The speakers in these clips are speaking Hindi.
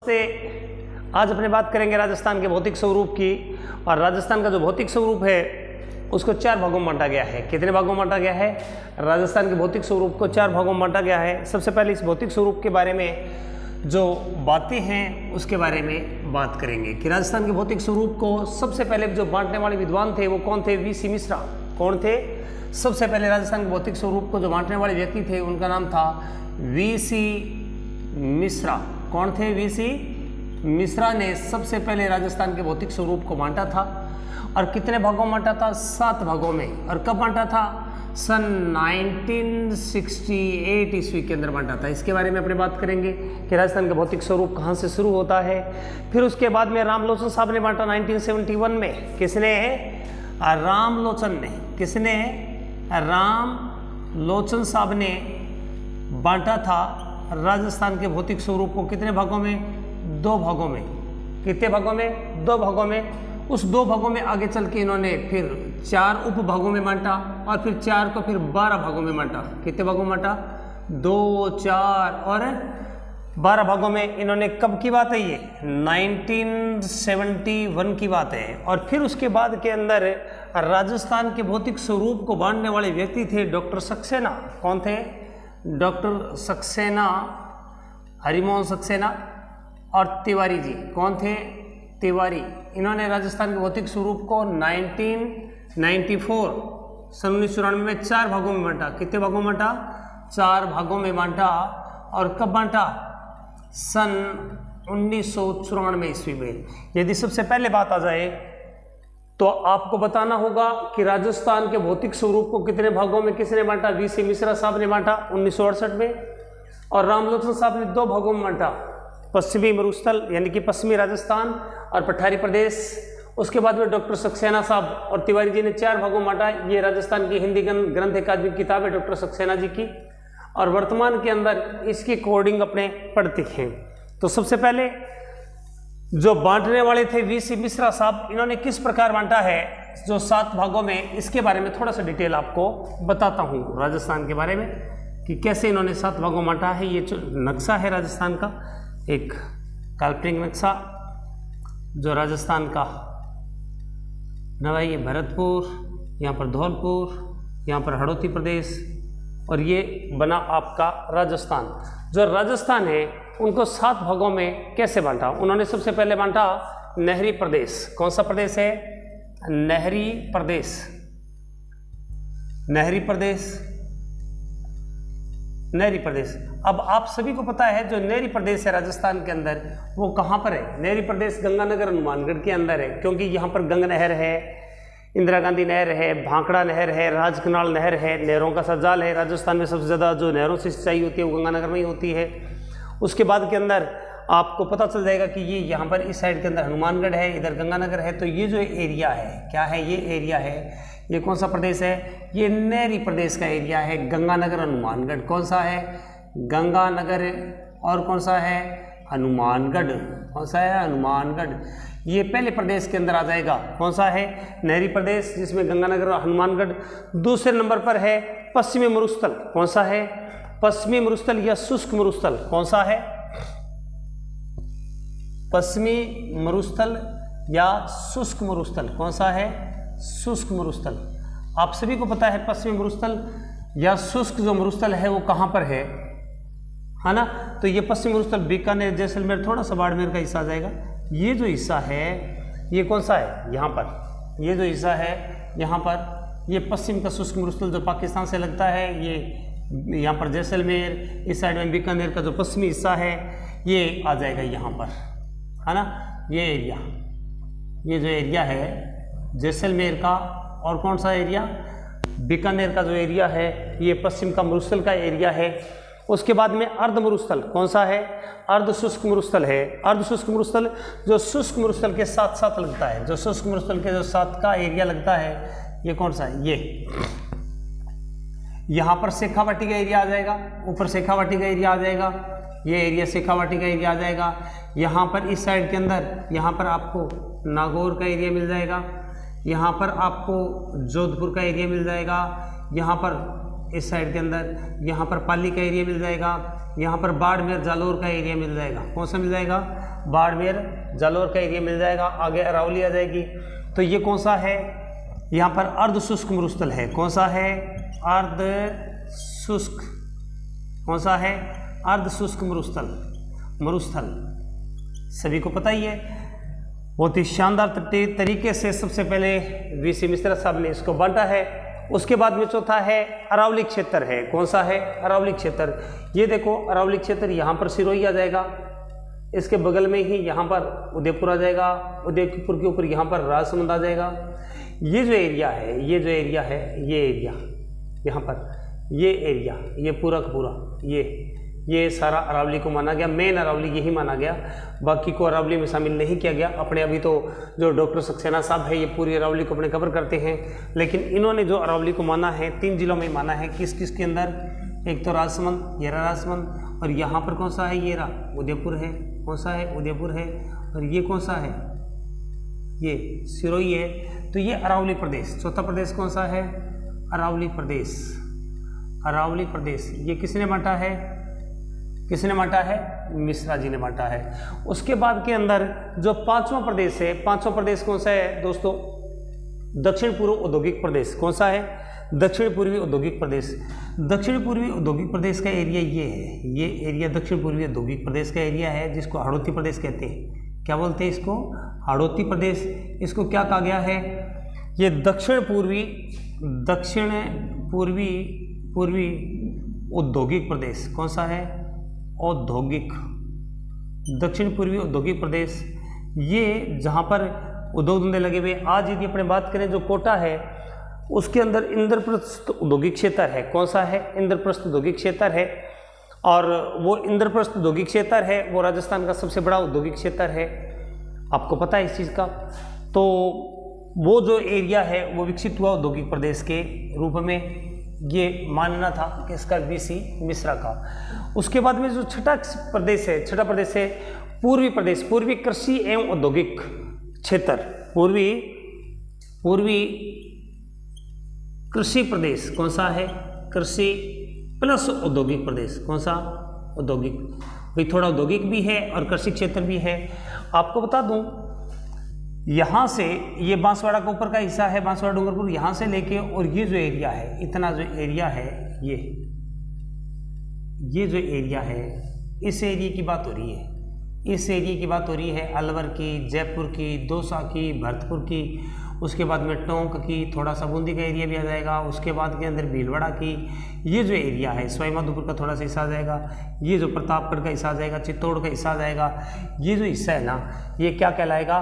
नमस्ते। आज अपने बात करेंगे राजस्थान के भौतिक स्वरूप की। और राजस्थान का जो भौतिक स्वरूप है उसको 4 भागों में बांटा गया है। कितने भागों में बांटा गया है? राजस्थान के भौतिक स्वरूप को 4 भागों में बांटा गया है। सबसे पहले इस भौतिक स्वरूप के बारे में जो बातें हैं उसके बारे में बात करेंगे कि राजस्थान के भौतिक स्वरूप को सबसे पहले जो बांटने वाले विद्वान थे वो कौन थे? वी सी मिश्रा। कौन थे? सबसे पहले राजस्थान के भौतिक स्वरूप को जो बांटने वाले व्यक्ति थे उनका नाम था वी सी मिश्रा। कौन थे? वी सी मिश्रा ने सबसे पहले राजस्थान के भौतिक स्वरूप को बांटा था। और कितने भागों में बांटा था? 7 भागों में। और कब बांटा था? सन 1968 ईस्वी के अंदर बांटा था। इसके बारे में अपने बात करेंगे कि राजस्थान का भौतिक स्वरूप कहाँ से शुरू होता है। फिर उसके बाद में रामलोचन साहब ने बांटा 1971 में। किसने? रामलोचन ने। किसने? रामलोचन साहब ने बांटा था राजस्थान के भौतिक स्वरूप को। कितने भागों में? 2 भागों में। कितने भागों में? 2 भागों में। उस 2 भागों में आगे चल के इन्होंने फिर 4 उप भागों में बांटा और फिर 4 को फिर 12 भागों में बांटा। कितने भागों में बांटा? 2, 4 और 12 भागों में। इन्होंने कब की बात है? ये 1971 की बात है। और फिर उसके बाद के अंदर राजस्थान के भौतिक स्वरूप को बांटने वाले व्यक्ति थे डॉक्टर सक्सेना। कौन थे? डॉक्टर सक्सेना, हरिमोहन सक्सेना और तिवारी जी। कौन थे? तिवारी। इन्होंने राजस्थान के भौतिक स्वरूप को 1994 सन 1994 में 4 भागों में बांटा। कितने भागों में बांटा? 4 भागों में बांटा। और कब बांटा? सन 1994 ईस्वी में। यदि सबसे पहले बात आ जाए तो आपको बताना होगा कि राजस्थान के भौतिक स्वरूप को कितने भागों में किसने बांटा? वी सी मिश्रा साहब ने बांटा 1968 में। और रामलोचन साहब ने 2 भागों में बांटा, पश्चिमी मरुस्थल यानी कि पश्चिमी राजस्थान और पठारी प्रदेश। उसके बाद में डॉक्टर सक्सेना साहब और तिवारी जी ने 4 भागों में बांटा। ये राजस्थान की हिंदी ग्रंथ एकादमी किताब है डॉक्टर सक्सेना जी की। और वर्तमान के अंदर इसकी कोडिंग अपने पढ़ते हैं। तो सबसे पहले जो बांटने वाले थे वी सी मिश्रा साहब, इन्होंने किस प्रकार बांटा है जो 7 भागों में, इसके बारे में थोड़ा सा डिटेल आपको बताता हूँ राजस्थान के बारे में कि कैसे इन्होंने 7 भागों में बांटा है। ये जो नक्शा है राजस्थान का, एक काल्पनिक नक्शा जो राजस्थान का नवाई भरतपुर, यहाँ पर धौलपुर, यहाँ पर हड़ौती प्रदेश और ये बना आपका राजस्थान। जो राजस्थान है उनको 7 भागों में कैसे बांटा? उन्होंने सबसे पहले बांटा नहरी प्रदेश। कौन सा प्रदेश है? नहरी प्रदेश। नहरी प्रदेश, नहरी प्रदेश। अब आप सभी को पता है जो नहरी प्रदेश है राजस्थान के अंदर वो कहाँ पर है? नहरी प्रदेश गंगानगर हनुमानगढ़ के अंदर है, क्योंकि यहाँ पर गंगा नहर है, इंदिरा गांधी नहर है, भांकड़ा नहर है, राजकनाल नहर है, नहरों का सजाल है। राजस्थान में सबसे ज़्यादा जो नहरों से सिंचाई होती है वो गंगानगर में ही होती है। उसके बाद के अंदर आपको पता चल जाएगा कि ये यहाँ पर इस साइड के अंदर हनुमानगढ़ है, इधर गंगानगर है। तो ये जो एरिया है, क्या है? ये एरिया है, ये कौन सा प्रदेश है? ये नहरी प्रदेश का एरिया है। गंगानगर हनुमानगढ़ कौन सा है? गंगानगर। और कौन सा है? हनुमानगढ़। कौन सा है? हनुमानगढ़। ये पहले प्रदेश के अंदर आ जाएगा। कौन सा है? नहरी प्रदेश, जिसमें गंगानगर और हनुमानगढ़। दूसरे नंबर पर है पश्चिमी मरुस्थल। कौन सा है? पश्चिमी मरुस्थल या शुष्क मरुस्थल। कौन सा है? पश्चिमी मरुस्थल या शुष्क मरुस्थल। कौन सा है? शुष्क मरुस्थल। आप सभी को पता है पश्चिमी मरुस्थल या शुष्क जो मरुस्थल है वो कहाँ पर है ना? तो ये पश्चिमी मरुस्थल बीकानेर, जैसलमेर, थोड़ा सा बाड़मेर का हिस्सा आ जाएगा। ये जो हिस्सा है ये कौन सा है? यहाँ पर। ये जो हिस्सा है यहाँ पर, ये पश्चिम का शुष्क मरुस्थल जो पाकिस्तान से लगता है, ये यहाँ पर जैसलमेर, इस साइड में बीकानेर का जो पश्चिमी हिस्सा है ये आ जाएगा यहाँ पर, है ना? ये एरिया, ये जो एरिया है जैसलमेर का, और कौन सा एरिया? बीकानेर का जो एरिया है ये पश्चिम का मरुस्थल का एरिया है। उसके बाद में अर्ध मरुस्थल कौन सा है? अर्ध शुष्क मरुस्थल है। अर्ध शुष्क मरुस्थल जो शुष्क मरुस्थल के साथ साथ लगता है, जो शुष्क मरुस्थल के जो साथ का एरिया लगता है ये कौन सा है? ये यहाँ पर शेखावाटी का एरिया आ जाएगा, ऊपर शेखावाटी का एरिया आ जाएगा, ये एरिया शेखावाटी का एरिया आ जाएगा। यहाँ पर इस साइड के अंदर यहाँ पर आपको नागौर का एरिया मिल जाएगा, यहाँ पर आपको जोधपुर का एरिया मिल जाएगा, यहाँ पर इस साइड के अंदर यहाँ पर पाली का एरिया मिल जाएगा, यहाँ पर बाड़मेर जालोर का एरिया मिल जाएगा। कौन सा मिल जाएगा? बाड़मेर जालोर का एरिया मिल जाएगा। आगे अरावली आ जाएगी। तो ये कौन सा है? यहाँ पर अर्ध शुष्क मरुस्थल है। कौन सा है? अर्ध शुष्क। कौन सा है? अर्ध शुष्क मरुस्थल सभी को पता ही है। बहुत ही शानदार तरीके से सबसे पहले वीसी मिश्रा साहब ने इसको बांटा है। उसके बाद में चौथा है अरावली क्षेत्र है। कौन सा है? अरावली क्षेत्र। ये देखो अरावली क्षेत्र, यहाँ पर सिरोही आ जाएगा, इसके बगल में ही यहाँ पर उदयपुर आ जाएगा, उदयपुर के ऊपर यहाँ पर राजसमंद आ जाएगा। ये जो एरिया है, ये जो एरिया है, ये एरिया यहाँ पर, ये एरिया, ये पूरा का पूरा ये सारा अरावली को माना गया। मेन अरावली यही माना गया, बाकी को अरावली में शामिल नहीं किया गया। अपने अभी तो जो डॉक्टर सक्सेना साहब है ये पूरी अरावली को अपने कवर करते हैं, लेकिन इन्होंने जो अरावली को माना है 3 जिलों में माना है। किस किस के अंदर? एक तो राजसमंद, ये रहा राजसमंद, और यहाँ पर कौन सा है? ये रहा उदयपुर है। कौन सा है? उदयपुर है। और ये कौन सा है? ये सिरोही है। तो ये अरावली प्रदेश। चौथा प्रदेश कौन सा है? अरावली प्रदेश। अरावली प्रदेश ये किसने बांटा है? किसने बांटा है? मिश्रा जी ने बांटा है। उसके बाद के अंदर जो 5वां प्रदेश है, 5वां प्रदेश कौन सा है दोस्तों? दक्षिण पूर्व औद्योगिक प्रदेश। कौन सा है? दक्षिण पूर्वी औद्योगिक प्रदेश। दक्षिण पूर्वी औद्योगिक प्रदेश का एरिया ये है। ये एरिया दक्षिण पूर्वी औद्योगिक प्रदेश का एरिया है, जिसको हाड़ौती प्रदेश कहते हैं। क्या बोलते हैं इसको? हाड़ौती प्रदेश। इसको क्या कहा गया है? ये दक्षिण पूर्वी औद्योगिक प्रदेश। कौन सा है? औद्योगिक, दक्षिण पूर्वी औद्योगिक प्रदेश। ये जहाँ पर उद्योग धंधे लगे हुए। आज यदि अपने बात करें जो कोटा है उसके अंदर इंद्रप्रस्थ औद्योगिक क्षेत्र है। कौन सा है? इंद्रप्रस्थ औद्योगिक क्षेत्र है। और वो इंद्रप्रस्थ औद्योगिक क्षेत्र है वो राजस्थान का सबसे बड़ा औद्योगिक क्षेत्र है, आपको पता है इस चीज़ का। तो वो जो एरिया है वो विकसित हुआ औद्योगिक प्रदेश के रूप में, ये मानना था कि इसका वीसी मिश्रा का। उसके बाद में जो छठा प्रदेश है पूर्वी प्रदेश, पूर्वी कृषि एवं औद्योगिक क्षेत्र, पूर्वी कृषि प्रदेश। कौन सा है? कृषि प्लस औद्योगिक प्रदेश। कौन सा? औद्योगिक। भाई थोड़ा औद्योगिक भी है और कृषि क्षेत्र भी है। आपको बता दूं, यहाँ से ये बांसवाड़ा का ऊपर का हिस्सा है, बांसवाड़ा डूंगरपुर, यहाँ से लेके और ये जो एरिया है, इतना जो एरिया है, ये जो एरिया है, इस एरिया की बात हो रही है। इस एरिया की बात हो रही है अलवर की, जयपुर की, दौसा की, भरतपुर की, उसके बाद में टोंक की, थोड़ा सा बूंदी का एरिया भी आ जाएगा। उसके बाद के अंदर भीलवाड़ा की, ये जो एरिया है, सवाईमाधोपुर का थोड़ा सा हिस्सा आ जाएगा, ये जो प्रतापगढ़ का हिस्सा आ जाएगा, चित्तौड़ का हिस्सा आ जाएगा। ये जो हिस्सा है ना, ये क्या कहलाएगा?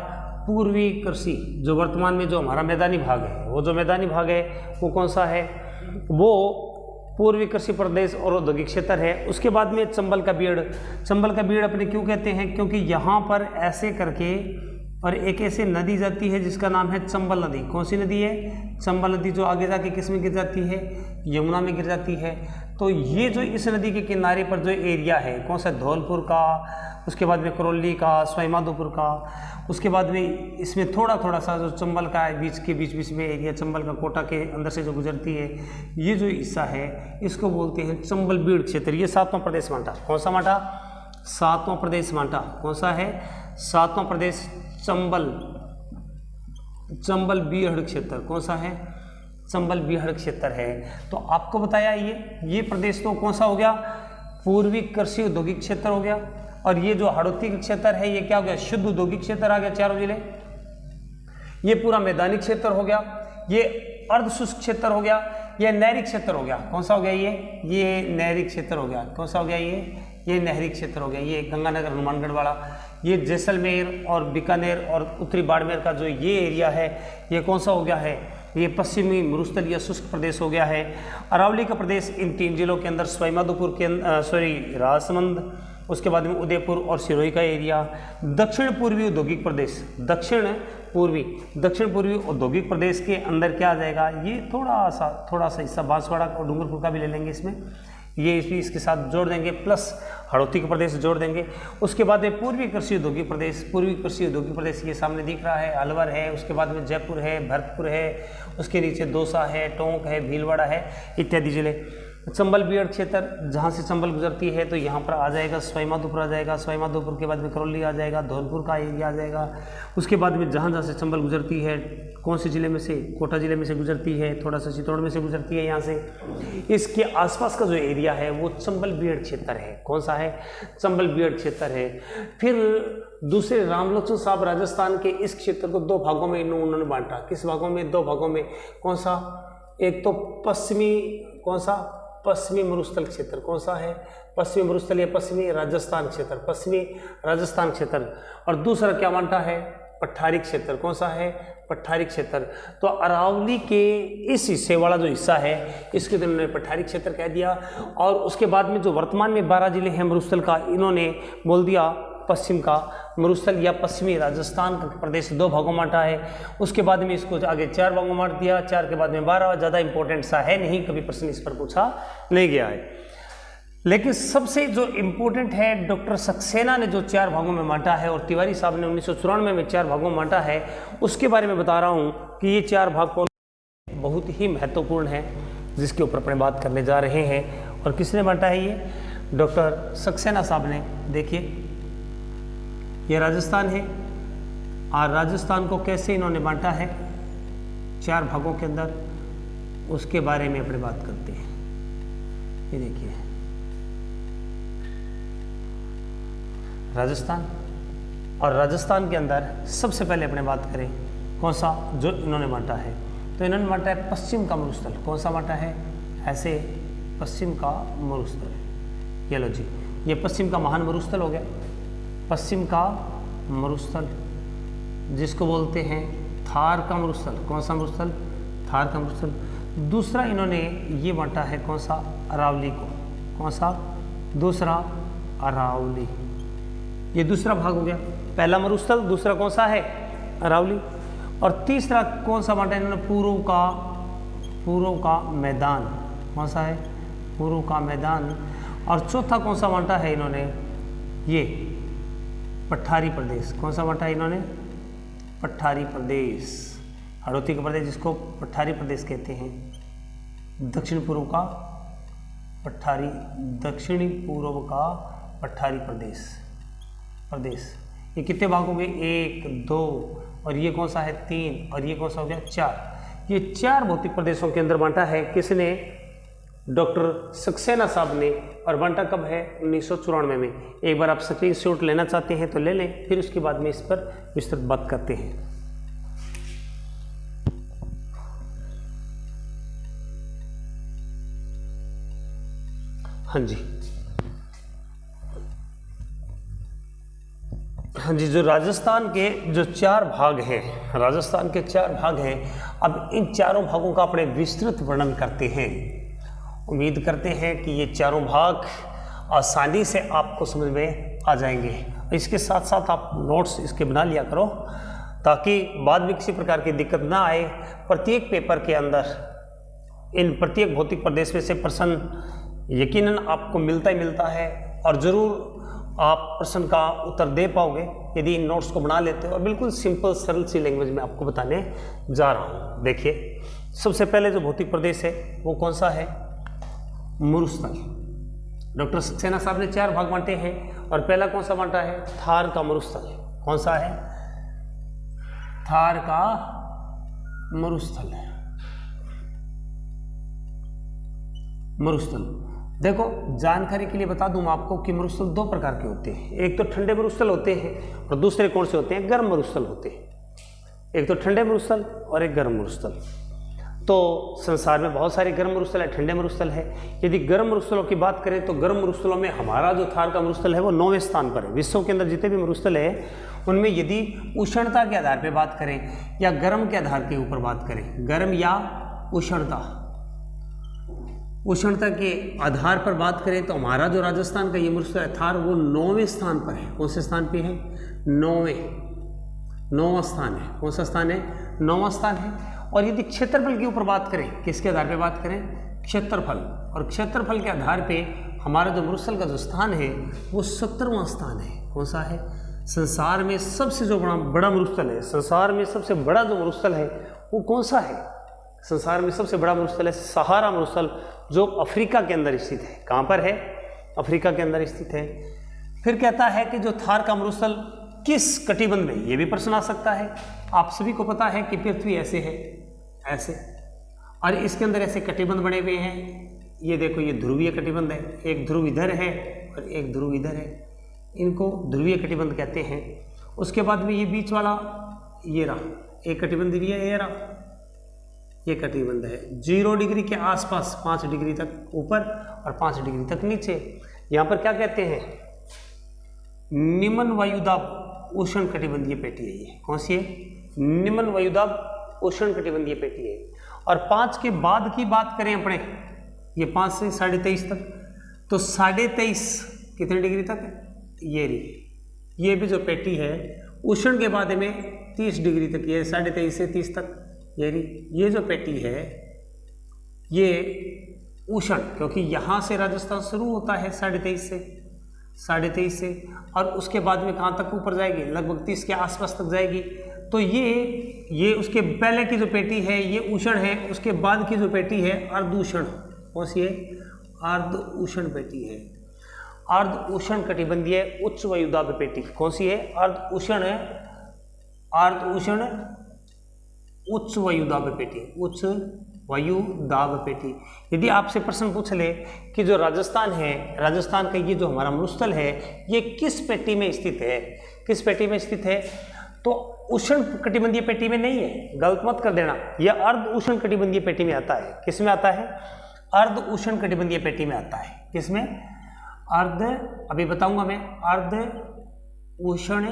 पूर्वी कृषि। जो वर्तमान में जो हमारा मैदानी भाग है, वो जो मैदानी भाग है वो कौन सा है? वो पूर्वी कृषि प्रदेश और औद्योगिक क्षेत्र है। उसके बाद में चंबल का बीड़। चंबल का बीड़ अपने क्यों कहते हैं? क्योंकि यहाँ पर ऐसे करके और एक ऐसे नदी जाती है जिसका नाम है चंबल नदी। कौन सी नदी है? चंबल नदी, जो आगे जाके किस में गिर जाती है? यमुना में गिर जाती है। तो ये जो इस नदी के किनारे पर जो एरिया है, कौन सा? धौलपुर का, उसके बाद में करौली का, सवाईमाधोपुर का, उसके बाद में इसमें थोड़ा सा जो चंबल का बीच में एरिया, चंबल का कोटा के अंदर से जो गुजरती है, ये जो हिस्सा है इसको बोलते हैं चंबल बीड़ क्षेत्र। ये 7वां प्रदेश बांटा। कौन सा बांटा? 7वां प्रदेश बांटा। कौन सा है? 7वां प्रदेश चंबल बीहड़ क्षेत्र। कौन सा है? चंबल बीहड़ क्षेत्र है। तो आपको बताया ये प्रदेश तो कौन सा हो गया? पूर्वी कृषि औद्योगिक क्षेत्र हो गया। और ये जो हाड़ौती क्षेत्र है ये क्या हो गया? शुद्ध औद्योगिक क्षेत्र आ गया, चारों जिले। ये पूरा मैदानी क्षेत्र हो गया, ये अर्ध शुष्क क्षेत्र हो गया, ये नहरी क्षेत्र हो गया। कौन सा हो गया? ये नहरी क्षेत्र हो गया। कौन सा हो गया? ये नहरी क्षेत्र हो गया। ये गंगानगर, हनुमानगढ़ वाला, ये जैसलमेर और बीकानेर और उत्तरी बाड़मेर का जो ये एरिया है, ये कौन सा हो गया है? ये पश्चिमी मरुस्थल या शुष्क प्रदेश हो गया है। अरावली का प्रदेश इन 3 जिलों के अंदर सवाईमाधोपुर के राजसमंद, उसके बाद में उदयपुर और सिरोही का एरिया। दक्षिण पूर्वी औद्योगिक प्रदेश, दक्षिण पूर्वी औद्योगिक प्रदेश के अंदर क्या आ जाएगा? ये थोड़ा सा हिस्सा बांसवाड़ा और डूंगरपुर का भी ले लेंगे इसमें, ये इसके साथ जोड़ देंगे, प्लस हाड़ौती का प्रदेश जोड़ देंगे। उसके बाद में पूर्वी कृषि औद्योगिक प्रदेश ये सामने दिख रहा है, अलवर है, उसके बाद में जयपुर है, भरतपुर है, उसके नीचे दौसा है, टोंक है, भीलवाड़ा है, इत्यादि जिले। चंबल बियड क्षेत्र, जहाँ से चंबल गुजरती है तो यहाँ पर आ जाएगा सवाईमाधोपुर आ जाएगा, सवाईमाधोपुर के बाद में करौली आ जाएगा, धौलपुर का एरिया आ जाएगा। उसके बाद में जहाँ जहाँ से चंबल गुजरती है, कौन से ज़िले में से, कोटा ज़िले में से गुजरती है, थोड़ा सा चित्तौड़ में से गुजरती है यहाँ से। इसके आसपास का जो एरिया है वो चंबल बियड क्षेत्र है। कौन सा है? चंबल बियड क्षेत्र है। फिर दूसरे रामलोचन साहब राजस्थान के इस क्षेत्र को दो भागों में उन्होंने बांटा। किस भागों में? दो भागों में। कौन सा? एक तो पश्चिमी, कौन सा? पश्चिमी मरुस्थल क्षेत्र। कौन सा है? पश्चिमी मरुस्थल या पश्चिमी राजस्थान क्षेत्र, पश्चिमी राजस्थान क्षेत्र। और दूसरा क्या बांटा है? पठारी क्षेत्र। कौन सा है? पठारी क्षेत्र। तो अरावली के इस हिस्से वाला जो हिस्सा है इसके तो इन्होंने पठारी क्षेत्र कह दिया। और उसके बाद में जो वर्तमान में 12 जिले हैं मरुस्थल का, इन्होंने बोल दिया पश्चिम का मरुस्थल या पश्चिमी राजस्थान का प्रदेश दो भागों में बांटा है। उसके बाद में इसको आगे 4 भागों में बांट दिया, 4 के बाद में 12। ज़्यादा इंपॉर्टेंट सा है नहीं, कभी प्रश्न इस पर पूछा नहीं गया है। लेकिन सबसे जो इम्पोर्टेंट है, डॉक्टर सक्सेना ने जो 4 भागों में बांटा है और तिवारी साहब ने 1994 में 4 भागों में बांटा है, उसके बारे में बता रहा हूँ कि ये 4 भाग कौन बहुत ही महत्वपूर्ण है, जिसके ऊपर अपने बात करने जा रहे हैं। और किसने बांटा है? ये डॉक्टर सक्सेना साहब ने। देखिए ये राजस्थान है और राजस्थान को कैसे इन्होंने बांटा है 4 भागों के अंदर, उसके बारे में अपने बात करते हैं। ये देखिए राजस्थान, और राजस्थान के अंदर सबसे पहले अपने बात करें कौन सा जो इन्होंने बांटा है, तो इन्होंने बांटा है पश्चिम का मरुस्थल। कौन सा बांटा है? ऐसे पश्चिम का मरुस्थल। ये लो जी, ये पश्चिम का महान मरुस्थल हो गया, पश्चिम का मरुस्थल, जिसको बोलते हैं थार का मरुस्थल। कौन सा मरुस्थल? थार का मरुस्थल। दूसरा इन्होंने ये बांटा है कौन सा? अरावली को। कौन सा? दूसरा अरावली। ये दूसरा भाग हो गया, पहला मरुस्थल, दूसरा कौन सा है? अरावली। और तीसरा कौन सा बांटा इन्होंने? पूर्व का मैदान। कौन सा है? पूर्व का मैदान। और चौथा कौन सा बांटा है इन्होंने? ये पठारी प्रदेश। कौन सा बांटा है इन्होंने? पठारी प्रदेश, हाड़ौती का प्रदेश, जिसको पठारी प्रदेश कहते हैं। दक्षिण पूर्व का पठारी, दक्षिणी पूर्व का पठारी प्रदेश। ये कितने भाग हो गए? 1, 2, और ये कौन सा है? 3, और ये कौन सा हो गया? 4। ये 4 भौतिक प्रदेशों के अंदर बांटा है। किसने? डॉक्टर सक्सेना साहब ने। और बांटा कब है? 1994 में। एक बार आप स्क्रीनशॉट लेना चाहते हैं तो ले लें, फिर उसके बाद में इस पर विस्तृत बात करते हैं। हाँ जी, जो राजस्थान के जो 4 भाग हैं, राजस्थान के 4 भाग हैं। अब इन चारों भागों का अपने विस्तृत वर्णन करते हैं। उम्मीद करते हैं कि ये चारों भाग आसानी से आपको समझ में आ जाएंगे। इसके साथ साथ आप नोट्स इसके बना लिया करो, ताकि बाद में किसी प्रकार की दिक्कत ना आए। प्रत्येक पेपर के अंदर इन प्रत्येक भौतिक प्रदेश में से प्रश्न यकीनन आपको मिलता ही मिलता है, और ज़रूर आप प्रश्न का उत्तर दे पाओगे यदि इन नोट्स को बना लेते हो। और बिल्कुल सिंपल सरल सी लैंग्वेज में आपको बताने जा रहा हूँ। देखिए, सबसे पहले जो भौतिक प्रदेश है वो कौन सा है? मरुस्थल। डॉक्टर सक्सेना साहब ने 4 भाग बांटे हैं, और पहला कौन सा बांटा है? थार का मरुस्थल। कौन सा है? थार का मरुस्थल। देखो, जानकारी के लिए बता दूं आपको कि मरुस्थल 2 प्रकार के होते हैं। एक तो ठंडे मरुस्थल होते हैं, और दूसरे कौन से होते हैं? गर्म मरुस्थल होते हैं। एक तो ठंडे मरुस्थल और एक गर्म मरुस्थल। तो संसार में बहुत सारे गर्म मरुस्थल है, ठंडे मरुस्थल है। यदि गर्म मरुस्थलों की बात करें तो गर्म मरुस्थलों में हमारा जो थार का मरुस्थल है वो 9वें स्थान पर है। विश्व के अंदर जितने भी मरुस्थल है उनमें यदि उष्णता के आधार पर बात करें या गर्म के आधार के ऊपर बात करें, गर्म या उष्णता के आधार पर बात करें, तो हमारा जो राजस्थान का ये मरुस्थल है थार, वो 9वें स्थान पर है। कौन से स्थान पे है? 9वां स्थान है। कौन सा स्थान है? 9वां स्थान है। और यदि क्षेत्रफल के ऊपर बात करें, किसके आधार पे बात करें? क्षेत्रफल। और क्षेत्रफल के आधार पे हमारा जो मरुस्थल का जो स्थान है वो 17वां स्थान है। कौन सा है? संसार में सबसे जो बड़ा मरुस्थल है, संसार में सबसे बड़ा जो मरुस्थल है वो कौन सा है? संसार में सबसे बड़ा मरुस्थल है सहारा मरुस्थल, जो अफ्रीका के अंदर स्थित है। कहाँ पर है? अफ्रीका के अंदर स्थित है। फिर कहता है कि जो थार का मरुस्थल किस कटिबंध में, ये भी प्रश्न आ सकता है। आप सभी को पता है कि पृथ्वी ऐसे है, ऐसे, और इसके अंदर ऐसे कटिबंध बने हुए हैं। ये देखो, ये ध्रुवीय कटिबंध है, एक ध्रुव इधर है और एक ध्रुव इधर है, इनको ध्रुवीय कटिबंध कहते हैं। उसके बाद में ये बीच वाला ये रहा, एक कटिबंध भी है, ये रहा, ये कटिबंध है 0 डिग्री के आसपास 5 डिग्री तक ऊपर और 5 डिग्री तक नीचे। यहाँ पर क्या कहते हैं? निम्न वायुदाब उष्ण कटिबंधीय पेटी है। ये कौन सी है? निम्न वायुदाब उष्ण कटिबंधीय पेटी है। और 5 के बाद की बात करें अपने, ये 5 से 23.5 तक, तो 23.5 कितने डिग्री तक? ये रही, ये भी जो पेटी है उष्ण के बाद में 30 डिग्री तक, ये 23.5 से 30 तक, ये रही। ये जो पेटी है ये उष्ण, क्योंकि यहाँ से राजस्थान शुरू होता है 23.5 से, और उसके बाद में कहाँ तक ऊपर जाएगी? लगभग 30 के आसपास तक जाएगी। तो ये उसके पहले की जो पेटी है ये उष्ण है, उसके बाद की जो पेटी है अर्ध उष्ण। कौन सी है? अर्ध उष्ण पेटी है, अर्ध उष्ण कटिबंधीय उच्च वायुदाब पेटी। कौन सी है? अर्ध उष्ण है, अर्ध उष्ण उच्च वायुदाब पेटी, उच्च वायुदाब पेटी। यदि आपसे प्रश्न पूछ ले कि जो राजस्थान है, राजस्थान का ये जो हमारा मरुस्थल है ये किस पेटी में स्थित है, किस पेटी में स्थित है, तो उष्ण कटिबंधीय पेटी में नहीं है, गलत मत कर देना। यह अर्ध उष्ण कटिबंधीय पेटी में आता है। किस में आता है? अर्ध उष्ण कटिबंधीय पेटी में आता है। किसमें? अर्ध, अभी बताऊंगा मैं, अर्ध उष्ण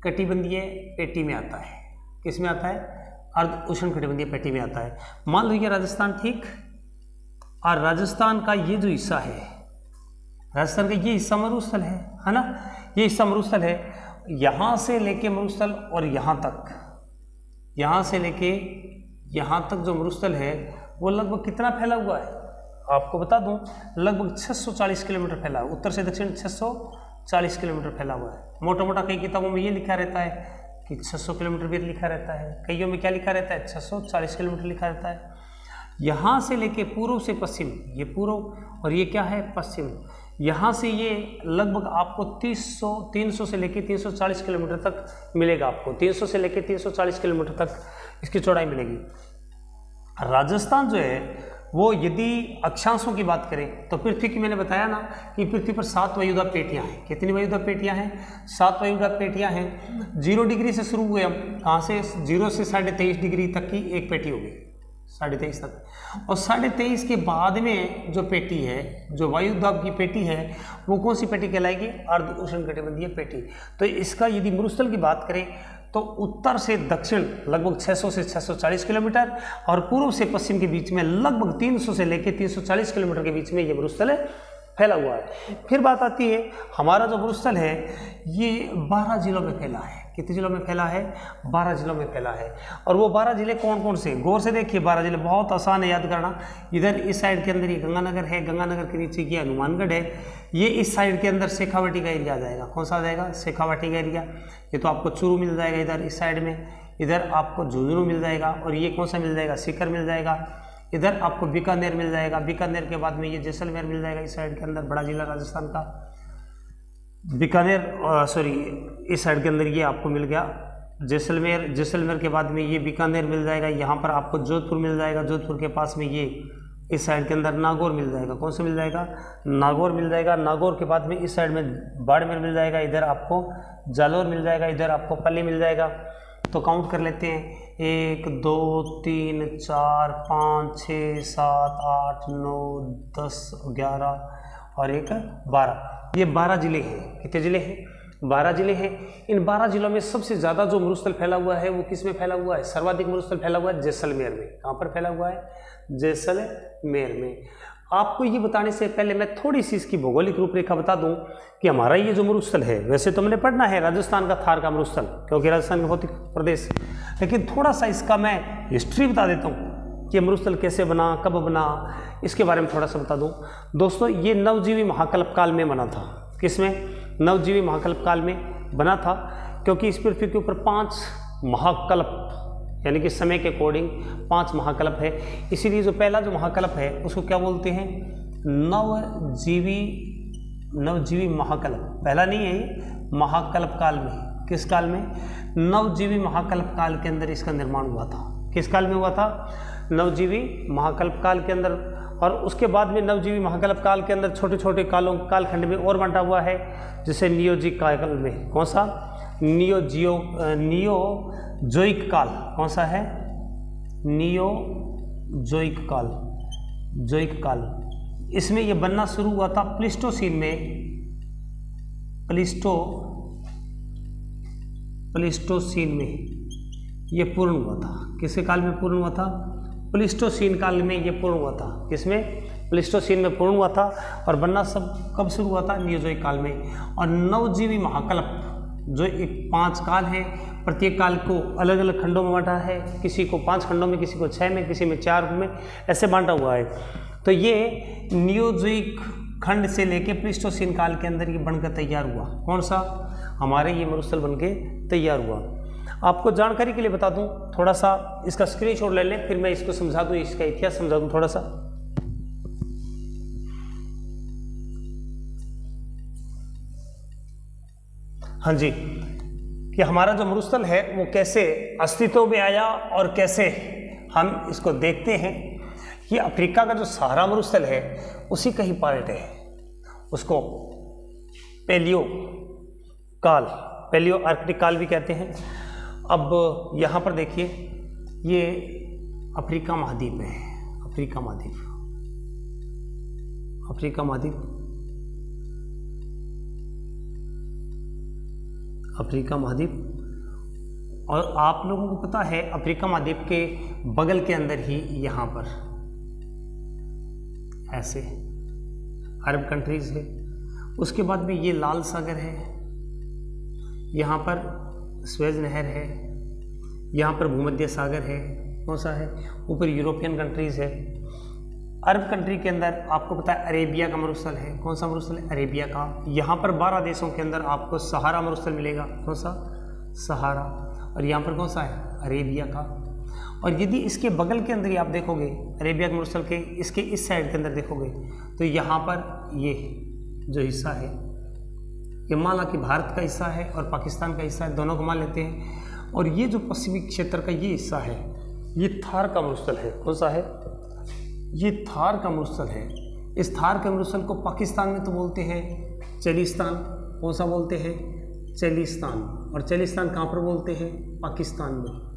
कटिबंधीय पेटी में आता है। किस में आता है? अर्ध उष्ण कटिबंधीय पेटी में आता है। मान लो ये राजस्थान, ठीक, और राजस्थान का ये जो हिस्सा है, राजस्थान का ये हिस्सा मरुस्थल है ना, ये हिस्सा मरुस्थल है। यहाँ से लेके मरुस्थल और यहाँ तक, यहाँ से लेके यहाँ तक जो मरुस्थल है वो लगभग कितना फैला हुआ है? आपको बता दूं, लगभग 640 किलोमीटर फैला है। उत्तर से दक्षिण 640 किलोमीटर फैला हुआ है। मोटा मोटा कई किताबों में ये लिखा रहता है कि 600 किलोमीटर भी लिखा रहता है, कईयों में क्या लिखा रहता है? 640 किलोमीटर लिखा रहता है। यहाँ से लेके पूर्व से पश्चिम, ये पूर्व, और ये क्या है? पश्चिम। यहाँ से ये लगभग आपको 300 से लेके 340 किलोमीटर तक मिलेगा। आपको 300 से लेके 340 किलोमीटर तक इसकी चौड़ाई मिलेगी। राजस्थान जो है वो, यदि अक्षांशों की बात करें तो पृथ्वी की, मैंने बताया ना कि पृथ्वी पर 7 वायुदाब पेटियाँ हैं। कितनी वायुदाब पेटियाँ हैं? 7 वायुदाब पेटियाँ हैं। 0 डिग्री से शुरू हुए हम, कहाँ से? 0 से 23.5 डिग्री तक की एक पेटी होगी, 23.5 तक। और 23.5 के बाद में जो पेटी है, जो वायुदाब की पेटी है, वो कौन सी पेटी कहलाएगी? अर्ध उष्ण कटिबंधीय पेटी। तो इसका यदि मरुस्थल की बात करें तो उत्तर से दक्षिण लगभग 600 से 640 किलोमीटर, और पूर्व से पश्चिम के बीच में लगभग 300 से लेकर 340 किलोमीटर के बीच में ये मरुस्थल फैला हुआ है। फिर बात आती है, हमारा जो मरुस्थल है ये 12 जिलों में फैला है। कितने जिलों में फैला है? 12 जिलों में फैला है। और वो 12 जिले कौन कौन से? गौर से देखिए, 12 जिले बहुत आसान है याद करना। इधर इस साइड के अंदर ये गंगानगर है, गंगानगर के नीचे ये हनुमानगढ़ है। ये इस साइड के अंदर शेखावाटी का एरिया आ जाएगा। कौन सा आ जाएगा? शेखावाटी का एरिया। ये तो आपको चूरू मिल जाएगा इधर इस साइड में, इधर आपको झुंझुनू मिल जाएगा, और ये कौन सा मिल जाएगा? सीकर मिल जाएगा। इधर आपको बीकानेर मिल जाएगा, बीकानेर के बाद में ये जैसलमेर मिल जाएगा इस साइड के अंदर, बड़ा जिला राजस्थान का बीकानेर, सॉरी इस साइड के अंदर ये आपको मिल गया जैसलमेर। जैसलमेर के बाद में ये बीकानेर मिल जाएगा। यहाँ पर आपको जोधपुर मिल जाएगा, जोधपुर के पास में ये इस साइड के अंदर नागौर मिल जाएगा। कौन सा मिल जाएगा? नागौर मिल जाएगा। नागौर के बाद में इस साइड में बाड़मेर मिल जाएगा, इधर आपको जालौर मिल जाएगा, इधर आपको पल्ली मिल जाएगा। तो काउंट कर लेते हैं, 1 2 3 4 5 6 7 8 9 10 11 और 1 12। ये 12 जिले हैं। कितने जिले हैं? 12 जिले हैं। इन 12 जिलों में सबसे ज़्यादा जो मरुस्थल फैला हुआ है वो किस में फैला हुआ है? सर्वाधिक मरुस्थल फैला हुआ है जैसलमेर में। कहाँ पर फैला हुआ है? जैसलमेर में। आपको ये बताने से पहले मैं थोड़ी सी इसकी भौगोलिक रूपरेखा बता दूं कि हमारा ये जो मरुस्थल है, वैसे तो मैंने पढ़ना है राजस्थान का थार का मरुस्थल, क्योंकि राजस्थान का भौतिक प्रदेश, लेकिन थोड़ा सा इसका मैं हिस्ट्री बता देता हूँ कि मरुस्थल कैसे बना, कब बना, इसके बारे में थोड़ा सा बता दूं। दोस्तों, ये नवजीवी महाकल्प काल में बना था। किसमें? नवजीवी महाकल्प काल में बना था, क्योंकि इस पृथ्वी के ऊपर 5 महाकल्प यानी कि समय के अकॉर्डिंग 5 महाकल्प है। इसीलिए जो पहला जो महाकल्प है उसको क्या बोलते हैं, नवजीवी महाकल्प। पहला नहीं है ये, महाकल्प काल में, किस काल में, नवजीवी महाकल्प काल के अंदर इसका निर्माण हुआ था। किस काल में हुआ था, नवजीवी महाकल्प काल के अंदर। और उसके बाद में नवजीवी महाकल्प काल के अंदर छोटे छोटे कालखंड में और बांटा हुआ है, जैसे नियोजिक काल में, कौन सा, नियोजोइक काल, कौन सा है, नियोजोइक काल, जोइक काल। इसमें ये बनना शुरू हुआ था प्लीस्टोसीन में, प्लीस्टोसीन में ये पूर्ण हुआ था। किस काल में पूर्ण हुआ था, प्लीस्टोसीन काल में ये पूर्ण हुआ था। किसमें, प्लीस्टोसीन में पूर्ण हुआ था। और बनना सब कब शुरू हुआ था, नियोजोइक काल में। और नवजीवी महाकल्प जो एक 5 काल है, प्रत्येक काल को अलग अलग खंडों में बांटा है, किसी को 5 खंडों में, किसी को 6 में, किसी में 4 में, ऐसे बांटा हुआ है। तो ये नियोजोइक खंड से लेके प्लीस्टोसीन काल के अंदर ये बनकर तैयार हुआ। कौन सा, हमारे ये मरुस्थल बनके तैयार हुआ। आपको जानकारी के लिए बता दूं, थोड़ा सा इसका स्क्रीनशॉट ले लें, फिर मैं इसको समझा दूं, इसका इतिहास समझा दूं थोड़ा सा। हाँ जी, कि हमारा जो मरुस्थल है वो कैसे अस्तित्व में आया और कैसे हम इसको देखते हैं। कि अफ्रीका का जो सहारा मरुस्थल है उसी का ही पार्ट है, उसको पेलियो आर्कटिक काल भी कहते हैं। अब यहाँ पर देखिए, ये अफ्रीका महाद्वीप है, अफ्रीका महाद्वीप। और आप लोगों को पता है अफ्रीका महाद्वीप के बगल के अंदर ही यहाँ पर ऐसे अरब कंट्रीज है। उसके बाद में ये लाल सागर है, यहाँ पर स्वेज नहर है, यहाँ पर भूमध्य सागर है, कौन सा है, ऊपर यूरोपियन कंट्रीज है। अरब कंट्री के अंदर आपको पता है अरेबिया का मरुस्थल है, कौन सा मरुस्थल है, अरेबिया का। यहाँ पर 12 देशों के अंदर आपको सहारा मरुस्थल मिलेगा, कौन सा, सहारा। और यहाँ पर कौन सा है, अरेबिया का। और यदि इसके बगल के अंदर ही आप देखोगे, अरेबिया के मरुस्थल के इसके इस साइड के अंदर देखोगे, तो यहाँ पर ये जो हिस्सा है ये मान ला कि भारत का हिस्सा है और पाकिस्तान का हिस्सा है, दोनों को मान लेते हैं। और ये जो पश्चिमी क्षेत्र का ये हिस्सा है, ये थार का मरुस्थल है, कौन सा है, ये थार का मरुस्थल है। इस थार के मरुस्थल को पाकिस्तान में तो बोलते हैं चेलिस्तान, कौन सा बोलते हैं, चेलिस्तान। और चेलिस्तान कहाँ पर बोलते हैं, पाकिस्तान में।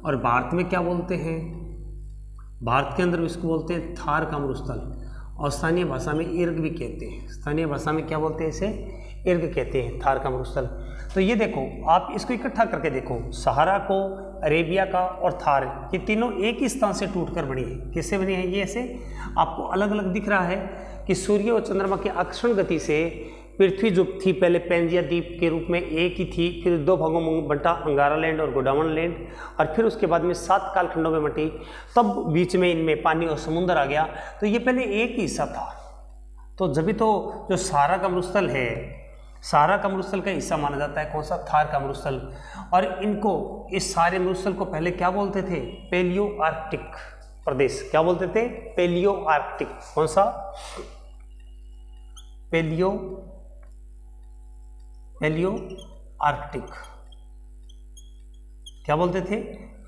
और भारत में क्या बोलते हैं, भारत के अंदर इसको बोलते हैं थार का मरुस्थल। और स्थानीय भाषा में इर्ग भी कहते हैं, स्थानीय भाषा में क्या बोलते हैं, इसे इर्ग कहते हैं, थार का मरुस्थल। तो ये देखो, आप इसको इकट्ठा करके देखो, सहारा को, अरेबिया का और थार, ये तीनों एक ही स्थान से टूटकर बनी है। किससे बनी है, ये ऐसे आपको अलग अलग दिख रहा है कि सूर्य और चंद्रमा की आकर्षण गति से पृथ्वी जो थी पहले पेंजिया द्वीप के रूप में एक ही थी, फिर 2 भागों में बंटा, अंगारा लैंड और गोंडवाना लैंड, और फिर उसके बाद में 7 कालखंडों में बंटी, तब बीच में इनमें पानी और समुद्र आ गया। तो ये पहले एक ही हिस्सा था। तो जब भी तो जो सहारा का मरुस्थल है, सहारा का मरुस्थल का हिस्सा माना जाता है, कौन सा, थार का मरुस्थल। और इनको, इस सारे मरुस्थल को पहले क्या बोलते थे, पेलियो आर्कटिक प्रदेश। क्या बोलते थे, पेलियो आर्कटिक, कौन सा, पेलियो आर्कटिक, क्या बोलते थे,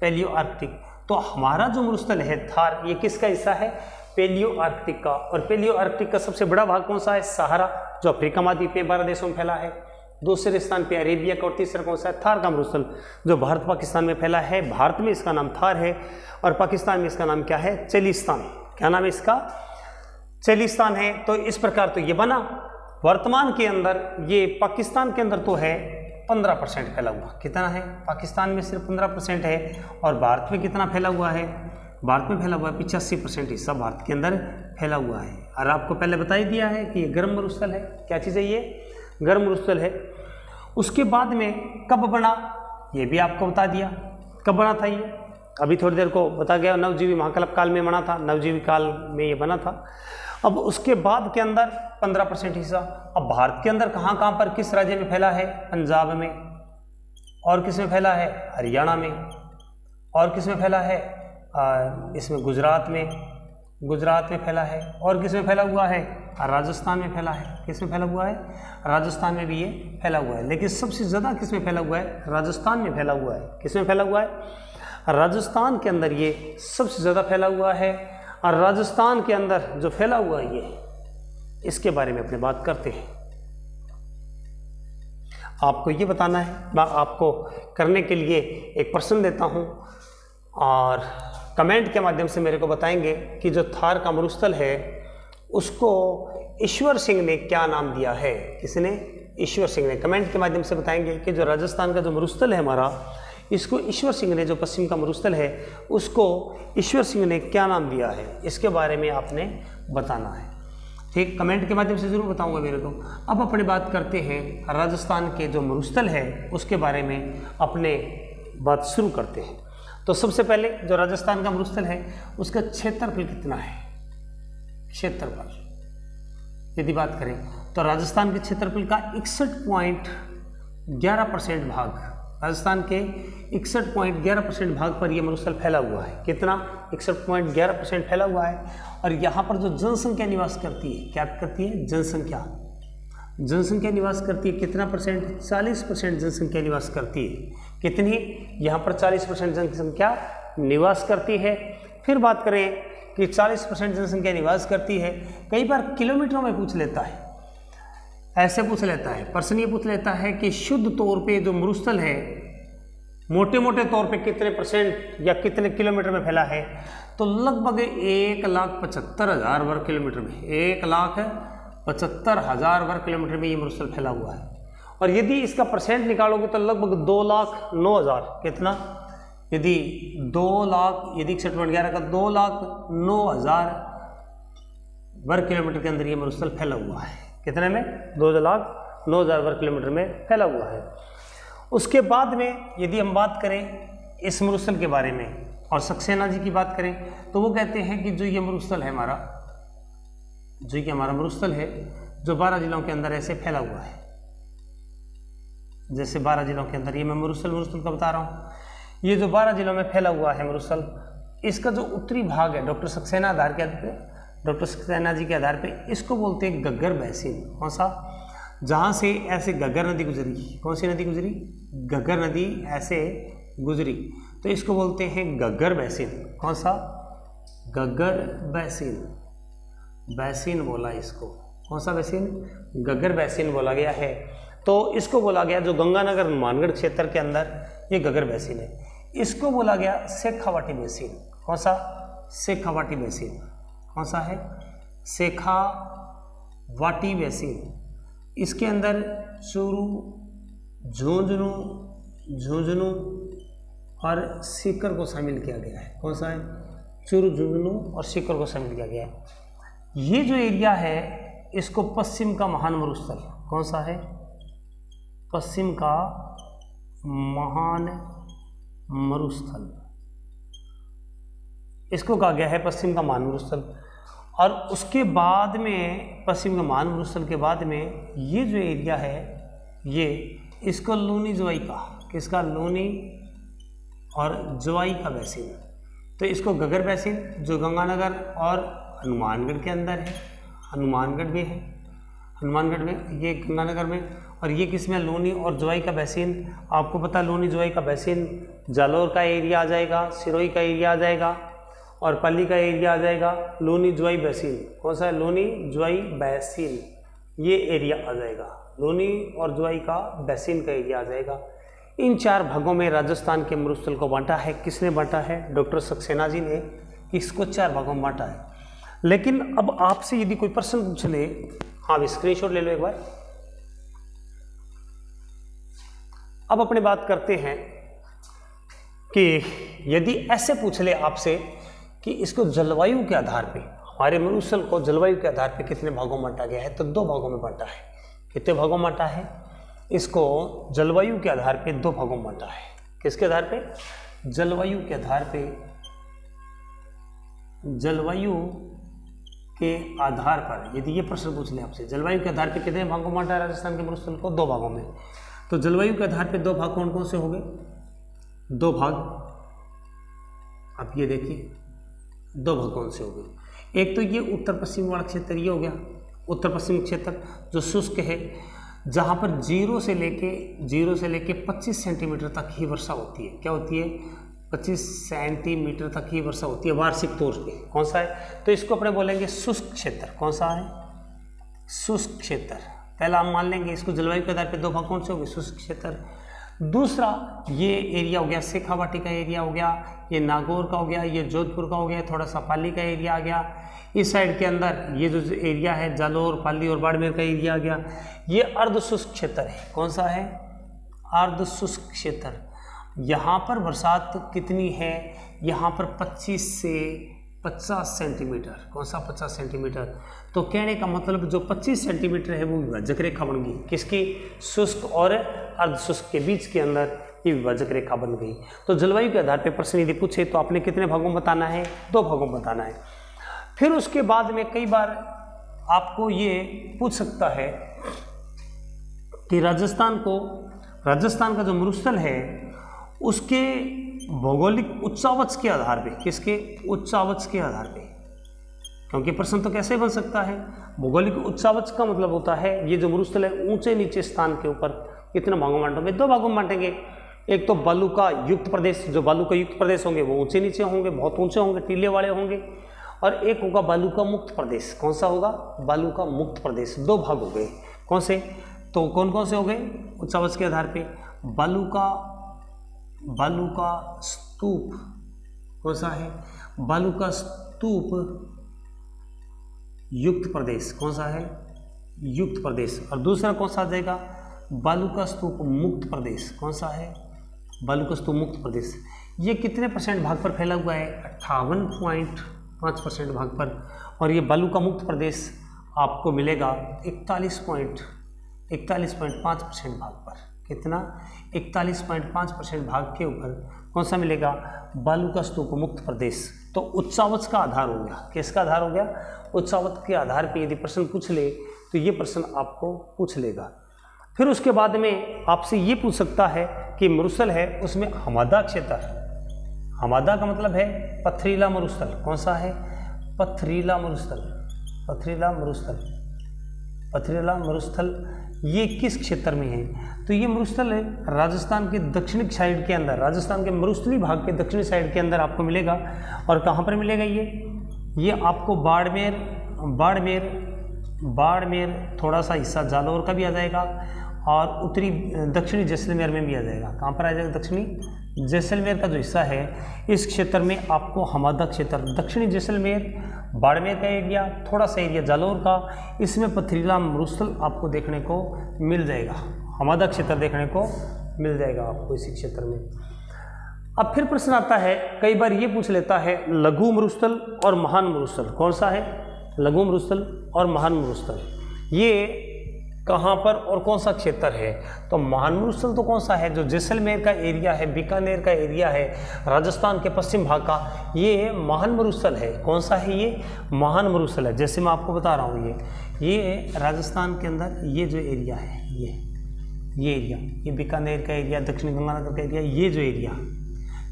पेलियो आर्कटिक। तो हमारा जो मरुस्थल है थार, ये किसका हिस्सा है, पेलियो आर्कटिक का। और पेलियो आर्कटिक का सबसे बड़ा भाग कौन सा है, सहारा, जो अफ्रीका महाद्वीप पे 12 देशों में फैला है। दूसरे स्थान पे अरेबिया का, और तीसरा कौन सा है, थार का मरुस्थल, जो भारत पाकिस्तान में फैला है। भारत में इसका नाम थार है और पाकिस्तान में इसका नाम क्या है, चेलिस्तान। क्या नाम है इसका, चेलिस्तान है। तो इस प्रकार तो ये बना। वर्तमान के अंदर ये पाकिस्तान के अंदर तो है 15% फैला हुआ। कितना है, पाकिस्तान में सिर्फ 15% है। और भारत में कितना फैला हुआ है, भारत में फैला हुआ है 85% हिस्सा भारत के अंदर फैला हुआ है। और आपको पहले बता ही दिया है कि ये गर्म मरुस्थल है। क्या चीज़ है, ये गर्म मरुस्थल है। उसके बाद में कब बना, ये भी आपको बता दिया कब बना था। ये अभी थोड़ी देर को बता गया, नवजीवी महाकल्प काल में बना था, नवजीवी काल में ये बना था। अब उसके बाद के अंदर 15% हिस्सा। अब भारत के अंदर कहाँ कहाँ पर किस राज्य में फैला है, पंजाब में, और किस में फैला है? हरियाणा में। और किस में फैला है? इसमें गुजरात में फैला है। और किस में फैला हुआ है? राजस्थान में फैला है। किस में फैला हुआ है? राजस्थान में भी ये फैला हुआ है। लेकिन सबसे ज़्यादा किस में फैला हुआ है? राजस्थान में फैला हुआ है। किस में फैला हुआ है? राजस्थान के अंदर ये सबसे ज़्यादा फैला हुआ है। और राजस्थान के अंदर जो फैला हुआ है ये, इसके बारे में अपने बात करते हैं। आपको ये बताना है, मैं आपको करने के लिए एक प्रश्न देता हूँ और कमेंट के माध्यम से मेरे को बताएंगे कि जो थार का मरुस्थल है उसको ईश्वर सिंह ने क्या नाम दिया है। किसने? ईश्वर सिंह ने। कमेंट के माध्यम से बताएंगे कि जो राजस्थान का जो मरुस्थल है हमारा, इसको ईश्वर सिंह ने, जो पश्चिम का मरुस्थल है उसको ईश्वर सिंह ने क्या नाम दिया है, इसके बारे में आपने बताना है। ठीक, कमेंट के माध्यम से जरूर बताऊंगा मेरे को। अब अपनी बात करते हैं राजस्थान के जो मरुस्थल है उसके बारे में अपने बात शुरू करते हैं। तो सबसे पहले जो राजस्थान का मरुस्थल है उसका क्षेत्रफल कितना है? क्षेत्रफल यदि बात करें तो राजस्थान के क्षेत्रफल का 61.11% भाग, राजस्थान के 61.11% भाग पर यह मरुस्थल फैला हुआ है। कितना? 61.11% फैला हुआ है। और यहाँ पर जो जनसंख्या निवास करती है, क्या करती है? जनसंख्या निवास करती है। कितना परसेंट? 40% जनसंख्या निवास करती है। कितनी? यहाँ पर 40% जनसंख्या निवास करती है। फिर बात करें कि 40% जनसंख्या निवास करती है, कई बार किलोमीटरों में पूछ लेता है, ऐसे पूछ लेता है प्रश्न, ये पूछ लेता है कि शुद्ध तौर पे जो मरुस्थल है मोटे मोटे तौर पे कितने परसेंट या कितने किलोमीटर में फैला है, तो लगभग 1,75,000 वर्ग किलोमीटर में, 1,75,000 वर्ग किलोमीटर में ये मरुस्थल फैला हुआ है। और यदि इसका परसेंट निकालोगे तो लगभग 2,09,000, कितना? यदि 61.11 का 2,09,000 वर्ग किलोमीटर के अंदर ये मरुस्थल फैला हुआ है। कितने में? 2,09,000 वर्ग किलोमीटर में फैला हुआ है। उसके बाद में यदि हम बात करें इस मरुस्थल के बारे में और सक्सेना जी की बात करें तो वो कहते हैं कि जो ये मरुस्थल है हमारा, जो ये हमारा मरुस्थल है जो 12 जिलों के अंदर ऐसे फैला हुआ है, जैसे 12 जिलों के अंदर ये मैं मरुस्थल का बता रहा हूँ, ये जो 12 जिलों में फैला हुआ है मरुस्थल, इसका जो उत्तरी भाग है डॉक्टर सक्सेना जी के आधार पे इसको बोलते हैं गग्गर बैसिन। कौन सा? जहाँ से ऐसे गग्गर नदी गुजरी। कौन सी नदी गुजरी? गग्गर नदी ऐसे गुजरी, तो इसको बोलते हैं गग्गर बैसिन। कौन सा? गग्गर बैसिन। बैसिन बोला इसको। कौन सा बैसिन? गग्गर बैसिन बोला गया है। तो इसको बोला गया जो गंगानगर हनुमानगढ़ क्षेत्र के अंदर ये गग्गर बैसिन है, इसको बोला गया शेखावाटी बैसिन। कौन सा? शेखावाटी बैसिन। कौन सा है? शेखावाटी बैसिन। इसके अंदर चूरू, झुंझुनू और सीकर को शामिल किया गया है। कौन सा है? चूरू, झुंझुनू और सीकर को शामिल किया गया है। ये जो एरिया है इसको पश्चिम का महान मरुस्थल, कौन सा है? पश्चिम का महान मरुस्थल, इसको कहा गया है पश्चिम का महान मरुस्थल। और उसके बाद में पश्चिम का महान मरुस्थल के बाद में ये जो एरिया है ये इसको लूनी जोई का, किसका? लूनी और जोई का बैसिन। तो इसको गग्गर बैसिन जो गंगानगर और हनुमानगढ़ के अंदर है, हनुमानगढ़ में है, हनुमानगढ़ में, ये गंगानगर में, और ये किसमें? लूनी और जोई का बैसिन। आपको पता लूनी जोई का बैसिन जालोर का एरिया आ जाएगा, सिरोही का एरिया आ जाएगा और पल्ली का एरिया आ जाएगा। लूनी जोई बैसिन, कौन सा है? लूनी जोई बैसिन, ये एरिया आ जाएगा। लूनी और जोई का बैसिन का एरिया आ जाएगा। इन 4 भागों में राजस्थान के मरुस्थल को बांटा है। किसने बांटा है? डॉक्टर सक्सेना जी ने इसको 4 भागों में बांटा है। लेकिन अब आपसे यदि कोई प्रश्न पूछ ले, हाँ स्क्रीनशॉट ले लो एक बार। अब अपनी बात करते हैं कि यदि ऐसे पूछ ले आपसे कि इसको जलवायु के आधार पे, हमारे मरुस्थल को जलवायु के आधार पे कितने भागों में बांटा गया है, तो 2 भागों में बांटा है। कितने भागों में बांटा है? इसको जलवायु के आधार पे 2 भागों में बांटा है। किसके आधार पे? जलवायु के आधार पे, जलवायु के आधार पर यदि ये प्रश्न पूछ ले आपसे, जलवायु के आधार पे कितने भागों में बांटा है राजस्थान के मरुस्थल को? 2 भागों में। तो जलवायु के आधार पे दो भाग कौन कौन से हो गए? दो भाग, आप ये देखिए दो भाग कौन से हो गए? एक तो ये उत्तर पश्चिम वाला क्षेत्र, ये हो गया उत्तर पश्चिम क्षेत्र जो शुष्क है, जहाँ पर 0 से लेके 25 सेंटीमीटर तक ही वर्षा होती है। क्या होती है? 25 सेंटीमीटर तक ही वर्षा होती है वार्षिक तौर पे। कौन सा है? तो इसको अपने बोलेंगे शुष्क क्षेत्र। कौन सा है? शुष्क क्षेत्र। पहला हम मान लेंगे इसको, जलवायु के आधार पे दो भाग कौन से हो गए? शुष्क क्षेत्र। दूसरा ये एरिया हो गया शेखावाटी का एरिया हो गया, ये नागौर का हो गया, ये जोधपुर का हो गया, थोड़ा सा पाली का एरिया आ गया। इस साइड के अंदर ये जो एरिया है जालौर, पाली और बाड़मेर का एरिया आ गया। ये अर्ध शुष्क क्षेत्र है। कौन सा है? अर्ध शुष्क क्षेत्र। यहाँ पर बरसात कितनी है? यहाँ पर 25 से 50 सेंटीमीटर। कौन सा? 50 सेंटीमीटर। तो कहने का मतलब जो 25 सेंटीमीटर है वो विभाजक रेखा बन गई। किसकी? शुष्क और अर्ध शुष्क के बीच के अंदर ये विभाजक रेखा बन गई। तो जलवायु के आधार पर प्रश्न यदि पूछे तो आपने कितने भागों में बताना है? दो भागों में बताना है। फिर उसके बाद में कई बार आपको ये पूछ सकता है कि राजस्थान का जो मरुस्थल है उसके भौगोलिक उच्चावच के आधार पे, किसके? उच्चावच के आधार पे। क्योंकि प्रश्न तो कैसे बन सकता है? भौगोलिक उच्चावच का मतलब होता है ये जो मरुस्थल है ऊंचे नीचे स्थान के ऊपर कितने भागों में बांटोगे? दो भागों में बांटेंगे। एक तो बालू का युक्त प्रदेश, जो बालू का युक्त प्रदेश होंगे वो ऊंचे नीचे होंगे, बहुत ऊंचे होंगे, टीले वाले होंगे। और एक होगा बालू का मुक्त प्रदेश। कौन सा होगा? बालू का मुक्त प्रदेश। दो भाग हो गए। कौन से? तो कौन कौन से हो गए उच्चावच के आधार पे? बालू का स्तूप। कौन सा है? बालू का स्तूप युक्त प्रदेश। कौन सा है? युक्त प्रदेश। और दूसरा कौन सा आ जाएगा? बालू का स्तूप मुक्त प्रदेश। कौन सा है? बालू का स्तूप मुक्त प्रदेश। ये कितने परसेंट भाग पर फैला हुआ है? 58.5% भाग पर। और ये बालू का मुक्त प्रदेश आपको मिलेगा 41.5% भाग पर। कितना? 41.5% भाग के ऊपर कौन सा मिलेगा? बालू का स्तूप मुक्त प्रदेश। तो उच्चावच का आधार हो गया। किसका आधार हो गया? उच्चावच के आधार पे यदि प्रश्न पूछ ले तो ये प्रश्न आपको पूछ लेगा। फिर उसके बाद में आपसे ये पूछ सकता है कि मरुस्थल है उसमें हमादा क्षेत्र। हमादा का मतलब है पथरीला मरुस्थल। कौन सा है? पथरीला मरुस्थल। पथरीला मरुस्थल। पथरीला मरुस्थल ये किस क्षेत्र में है? तो ये मरुस्थल है राजस्थान के दक्षिणी साइड के अंदर, राजस्थान के मरुस्थली भाग के दक्षिणी साइड के अंदर आपको मिलेगा। और कहाँ पर मिलेगा ये आपको बाड़मेर, थोड़ा सा हिस्सा जालौर का भी आ जाएगा और उत्तरी दक्षिणी जैसलमेर में भी आ जाएगा। कहाँ पर आ जाएगा? दक्षिणी जैसलमेर का जो हिस्सा है इस क्षेत्र में आपको हमादा क्षेत्र, दक्षिणी जैसलमेर, बाड़मेर का एरिया, थोड़ा सा एरिया जालौर का, इसमें पथरीला मरुस्थल आपको देखने को मिल जाएगा। हमादा क्षेत्र देखने को मिल जाएगा आपको इसी क्षेत्र में। अब फिर प्रश्न आता है, कई बार ये पूछ लेता है लघु मरुस्थल और महान मरुस्थल। कौन सा है? लघु मरुस्थल और महान मरुस्थल। ये कहाँ पर और कौन सा क्षेत्र है? तो महान मरुस्थल तो कौन सा है? जो जैसलमेर का एरिया है, बीकानेर का एरिया है, राजस्थान के पश्चिम भाग का, ये महान मरुस्थल है। कौन सा है ये? महान मरुस्थल है। जैसे मैं आपको बता रहा हूँ ये राजस्थान के अंदर ये जो एरिया है, ये एरिया, ये बीकानेर का एरिया, दक्षिणी गंगानगर का एरिया, ये जो एरिया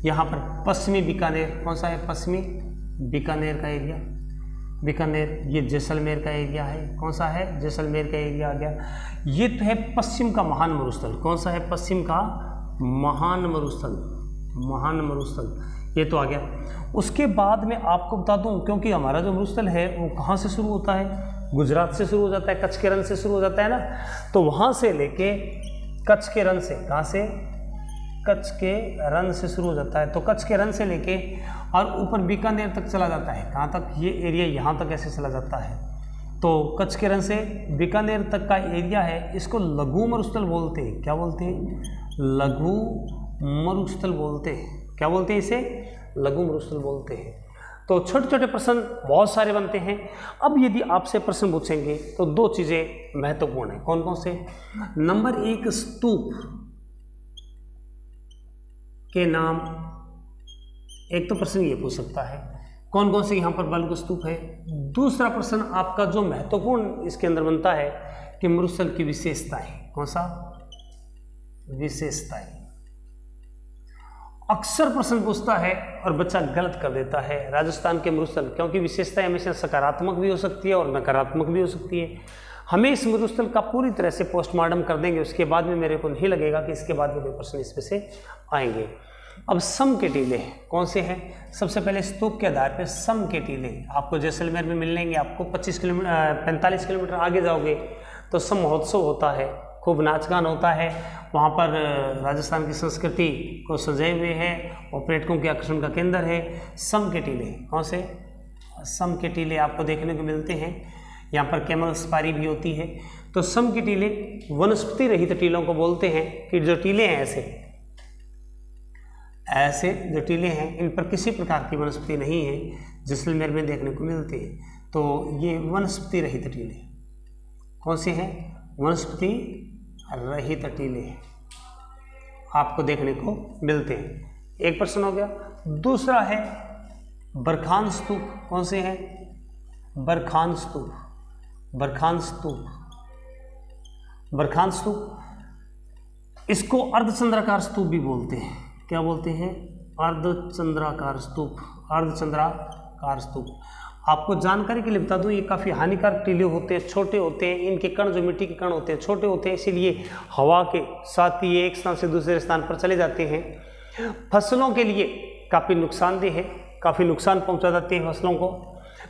यहाँ पर पश्चिमी बीकानेर। कौन सा है? पश्चिमी बीकानेर का एरिया, बीकानेर। ये जैसलमेर का एरिया है। कौन सा है? जैसलमेर का एरिया आ गया। ये तो है पश्चिम का महान मरुस्थल। कौन सा है? पश्चिम का महान मरुस्थल। महान मरुस्थल ये तो आ गया। उसके बाद में आपको बता दूं, क्योंकि हमारा जो मरुस्थल है वो कहाँ से शुरू होता है? गुजरात से शुरू हो जाता है, कच्छ के रण से शुरू हो जाता है ना। तो वहाँ से लेके कच्छ के रण से, कहाँ से? कच्छ के रण से शुरू हो जाता है। तो कच्छ के रण से लेके और ऊपर बीकानेर तक चला जाता है। कहाँ तक? ये एरिया यहाँ तक ऐसे चला जाता है। तो कच्छ के रण से बीकानेर तक का एरिया है, इसको लघु मरुस्थल बोलते हैं। क्या बोलते हैं? लघु मरुस्थल बोलते हैं। क्या बोलते हैं इसे? लघु मरुस्थल बोलते हैं। तो छोटे छोटे प्रश्न बहुत सारे बनते हैं। अब यदि आपसे प्रश्न पूछेंगे तो दो चीज़ें महत्वपूर्ण हैं। कौन कौन से? नंबर 1, स्तूप के नाम। एक तो प्रश्न ये पूछ सकता है कौन कौन से यहाँ पर बालू का स्तूप है। दूसरा प्रश्न आपका जो महत्वपूर्ण इसके अंदर बनता है कि मरुस्थल की विशेषताएं। कौन सा? विशेषताएं। अक्सर प्रश्न पूछता है और बच्चा गलत कर देता है राजस्थान के मरुस्थल, क्योंकि विशेषताएं हमेशा सकारात्मक भी हो सकती है और नकारात्मक भी हो सकती है। हमें इस मरुस्थल का पूरी तरह से पोस्टमार्टम कर देंगे, उसके बाद में मेरे को नहीं लगेगा कि इसके बाद में कोई प्रश्न इसमें से आएंगे। अब सम के टीले कौन से हैं? सबसे पहले स्तूप के आधार पर सम के टीले आपको जैसलमेर में मिल लेंगे। आपको 45 किलोमीटर आगे जाओगे तो सम महोत्सव होता है, खूब नाच गान होता है वहाँ पर। राजस्थान की संस्कृति को सजाए हुए हैं और पर्यटकों के आकर्षण का केंद्र है। सम के टीले कौन से? सम के टीले आपको देखने को मिलते हैं। यहाँ पर कैमल सफारी भी होती है। तो सम के टीले वनस्पति रहित टीलों को बोलते हैं कि जो टीले हैं ऐसे जो टीले हैं इन पर किसी प्रकार की वनस्पति नहीं है, जैसलमेर में देखने को मिलते हैं। तो ये वनस्पति रहित टीले कौन से हैं? वनस्पति रहित टीले आपको देखने को मिलते हैं। एक प्रश्न हो गया। दूसरा है बरखान स्तूप। कौन से हैं? बरखान स्तूप। बरखान स्तूप, बरखान स्तूप इसको अर्धचंद्राकार स्तूप भी बोलते हैं। क्या बोलते हैं? अर्धचंद्राकार स्तूप। अर्धचंद्राकार स्तूप आपको जानकारी के लिए बता दूं, ये काफ़ी हानिकारक टीले होते हैं, छोटे होते हैं। इनके कण जो मिट्टी के कण होते हैं छोटे होते हैं, इसीलिए हवा के साथ ही ये एक स्थान से दूसरे स्थान पर चले जाते हैं। फसलों के लिए काफ़ी नुकसानदेह है, काफ़ी नुकसान पहुंचा जाते हैं फसलों को।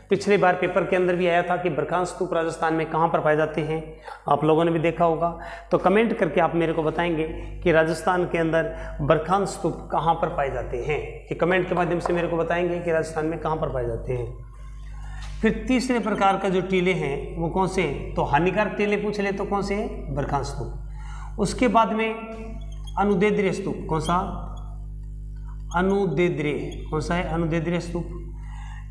पिछले बार पेपर के अंदर भी आया था कि बरखान स्तूप राजस्थान में कहाँ पर पाए जाते हैं, आप लोगों ने भी देखा होगा। तो कमेंट करके आप मेरे को बताएंगे कि राजस्थान के अंदर बरखान स्तूप कहाँ पर पाए जाते हैं। ये कमेंट के माध्यम से मेरे को बताएंगे कि राजस्थान में कहाँ पर पाए जाते हैं। फिर तीसरे प्रकार का जो टीले हैं वो कौन से हैं? तो हानिकारक टीले पूछ ले तो कौन से हैं? बरखान स्तूप। उसके बाद में अनुदैर्ध्य स्तूप। कौन सा? अनुदैर्ध्य। कौन सा है? अनुदैर्ध्य स्तूप।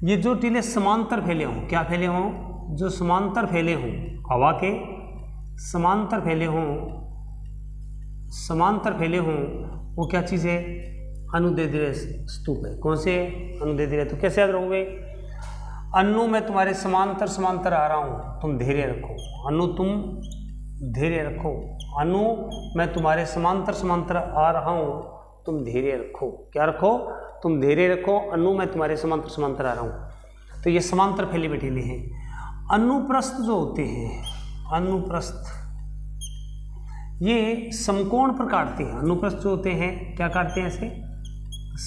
ये जो टीले समांतर फैले हों, क्या फैले हों? जो समांतर फैले हों, हवा के समांतर फैले हों, समांतर फैले हों, वो क्या चीज़ है? अनुदैर्ध्य स्तूप है। कौन से? अनुदैर्ध्य। तो कैसे याद रखोगे? अन्नू मैं तुम्हारे समांतर समांतर आ रहा हूँ, तुम धैर्य रखो। अन्नू तुम धैर्य रखो। अन्नू मैं तुम्हारे समांतर समांतर आ रहा हूँ, तुम धैर्य रखो। क्या रखो? तुम धैर्य रखो। अन्नू मैं तुम्हारे समांतर समांतर आ रहा हूँ। तो ये समांतर फैले हुए टीले हैं। अनुप्रस्थ जो होते हैं, अनुप्रस्थ ये समकोण पर काटते हैं। अनुप्रस्थ जो होते हैं क्या काटते हैं? ऐसे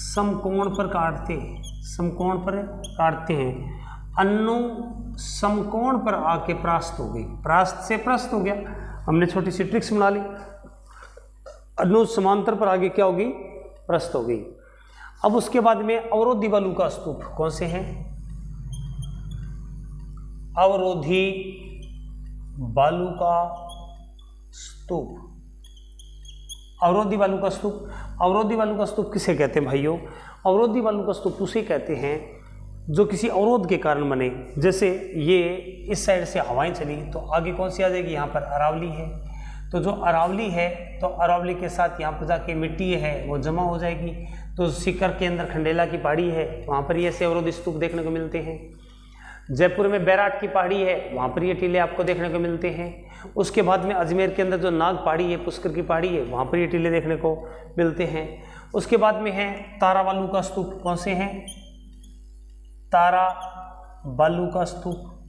समकोण पर काटते हैं, समकोण पर काटते हैं। अन्नु समकोण पर आके प्रास्त हो गई, प्रास्त से प्रस्त हो गया। हमने छोटी सी ट्रिक्स बना ली। अन्नु समांतर पर आगे क्या होगी? प्रस्त हो गई। अब उसके बाद में अवरोधी बालू का स्तूप। कौन से हैं? अवरोधी बालू का स्तूप। अवरोधी बालू का स्तूप। अवरोधी बालू का स्तूप किसे कहते हैं भाइयों? अवरोधी बालू का स्तूप उसे कहते हैं जो किसी अवरोध के कारण बने। जैसे ये इस साइड से हवाएं चली तो आगे कौन सी आ जाएगी? यहाँ पर अरावली है। तो जो अरावली है तो अरावली के साथ यहाँ पर जाके मिट्टी है वो जमा हो जाएगी। तो सीकर के अंदर खंडेला की पहाड़ी है, वहाँ पर ये ऐसे अवरोध स्तूप देखने को मिलते हैं। जयपुर में बैराट की पहाड़ी है, वहाँ पर ये टीले आपको देखने को मिलते हैं। उसके बाद में अजमेर के अंदर जो नाग पहाड़ी है, पुष्कर की पहाड़ी है, वहाँ पर ये टीले देखने को मिलते हैं। उसके बाद में है तारा बालू का स्तूप। कौन से हैं? तारा बालू का स्तूप।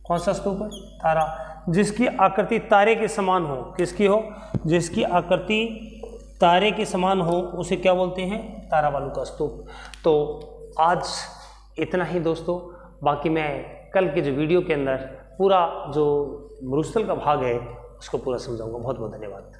कौन सा स्तूप है? तारा, जिसकी आकृति तारे के समान हो। किसकी हो? जिसकी आकृति तारे के समान हो उसे क्या बोलते हैं? तारा बालू का स्तूप। तो आज इतना ही दोस्तों, बाकी मैं कल के जो वीडियो के अंदर पूरा जो मरुस्थल का भाग है उसको पूरा समझाऊंगा। बहुत बहुत धन्यवाद।